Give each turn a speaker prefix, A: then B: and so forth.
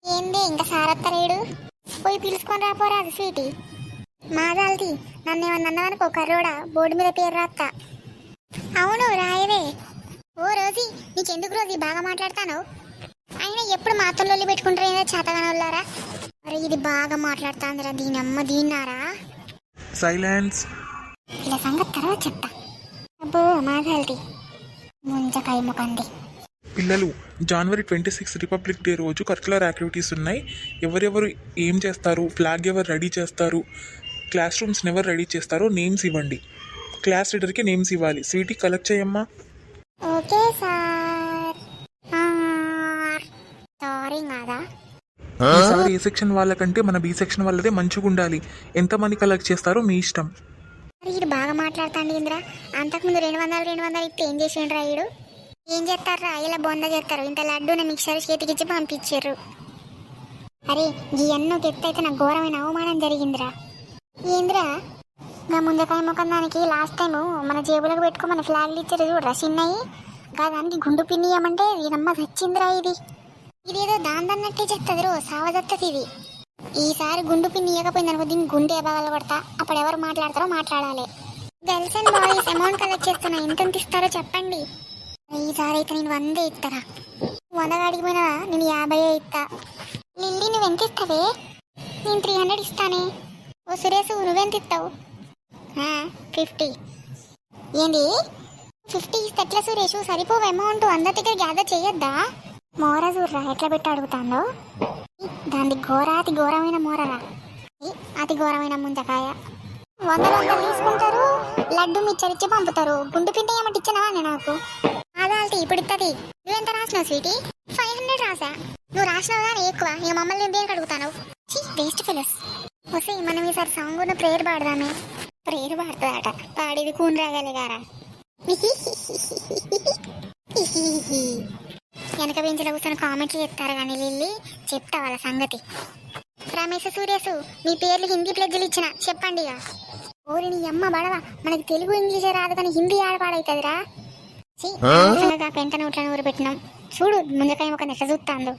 A: ఏంది ఇంకా సారత్తలేడు? పోయి పిలుచుకొని రాపోరాదు స్వీటీ. మాదాల్ది నన్ను ఏమన్నా అన్నావనుకో కర్రోడా, బోర్డు మీద పేరు రాస్తా. అవును రాయవే. ఓ రోజీ, నీకెందుకు రోజీ బాగా మాట్లాడతాను? అయినా ఎప్పుడు మాతో లొల్లి పెట్టుకుంటారు ఏదో చేతగానోళ్ళారా? అరే ఇది బాగా మాట్లాడుతాందిరా, దీని అమ్మ దీన్నారా.
B: సైలెన్స్.
A: ఇలా సంగతి తర్వాత చెప్తా. అబ్బో మాదాల్ది ముంచకాయ ముఖంది.
B: పిల్లలు, జనవరి 26 రిపబ్లిక్ డే రోజు కరికులర్ యాక్టివిటీస్ ఉన్నాయి. ఎవరెవరు ఏం చేస్తారు, ఫ్లాగ్ ఎవరు రెడీ చేస్తారు, క్లాస్ రూమ్స్ని ఎవరు రెడీ చేస్తారో నేమ్స్ ఇవ్వండి. క్లాస్ లీడర్కి నేమ్స్ ఇవ్వాలి. స్వీటీ కలెక్ట్ చేయమ్మా.
A: Okay sir. సారీ కాదా?
B: ఈసారి ఏ సెక్షన్ వాళ్ళకంటే మన బి సెక్షన్ వాళ్ళదే మంచిగా ఉండాలి. ఎంతమంది కలెక్ట్ చేస్తారో మీ ఇష్టం.
A: ఈడు బాగా మాట్లాడుతాండి ఇంద్రా. అంతకుముందు 200 ఇస్తే ఏం చేసిండ్రా ఈడు? ఏం చేస్తారా? ఇలా బొంద చేస్తారు. ఇంత లడ్డూని మిక్సర్ చేతికిచ్చి పంపించారు. అరే ఈ అన్నోకి ఎత్తైతే నాకు ఘోరమైన అవమానం జరిగిందిరా. ఏంద్రా ఇంకా ముందకాయ ముఖం దానికి లాస్ట్ టైం మన జేబులకు పెట్టుకోమని ఫ్లాగ్లు ఇచ్చారు చూడరా చిన్నవి. దానికి గుండు పిన్నియమంటే ఈయనమ్మ చచ్చిందిరా. ఇదేదో దాందన్నట్టే చెప్తుంది రో సావదత్తది ఇది. ఈసారి గుండు పిన్ని ఇవ్వకపోయింది అనుకో, దీన్ని గుండె బాగా పడతా. అప్పుడు ఎవరు మాట్లాడతారో మాట్లాడాలి. Girls and boys amount collect చేస్తున్నా, ఎంత ఇస్తారో చెప్పండి. ఈసారి అయితే నేను 100 ఇస్తారా. 100 అడిగిపోయినా నేను 50 ఇస్తా. లిల్లీ నువ్వు ఎంత ఇస్తావే? నేను 300 ఇస్తానే. ఓ సురేష్ నువ్వెంత ఇస్తావు? 50. ఏంది 50 ఇస్తే ఎట్లా సురేష్? సరిపోవు అమౌంట్. అందరి దగ్గర గ్యాదర్ చెయ్యొద్దా? మోరా చూడరా ఎట్లా పెట్టి అడుగుతాందో. దాన్ని ఘోరాతి ఘోరమైన మోరరా, అతి ఘోరమైన ముంజకాయ. 100 తీసుకుంటారు, లడ్డు మిచ్చరిచ్చి పంపుతారు. గుండు పిండి ఏమంటే ఇచ్చినావా నాకు? అదాల్తి ఇప్పుడు ఇస్తుంది. నువ్వెంత రాసినావు స్వీటీ? 500 రాసా. నువ్వు రాసినావు కానీ ఎక్కువ. ఇక మమ్మల్ని దేనికి అడుగుతాను? Waste fellows. వస్తే మనం ఈసారి సాంగ్ ఉన్న ప్రేయర్ పాడదామే. ప్రేయర్ పాడుతుందట, పాడేది కూని రాగలిగారా? వెనక బెంచ్లో కూర్చొని కామెంట్లు చెప్తారు కానీ లిల్లీ చెప్తా వాళ్ళ సంగతి. రమేష్ సూర్యసు మీ పేర్లు హిందీ ప్లెడ్జులు ఇచ్చిన చెప్పండి ఇక. ఓరి నీ అమ్మ బడవ, మనకి తెలుగు ఇంగ్లీషే రాదు కానీ హిందీ ఆడపాడవుతుందిరా. పెంట నోట్లను ఊరు పెట్టినాం చూడు ముందకాయ ఒక నెట్ల చూస్తాందో.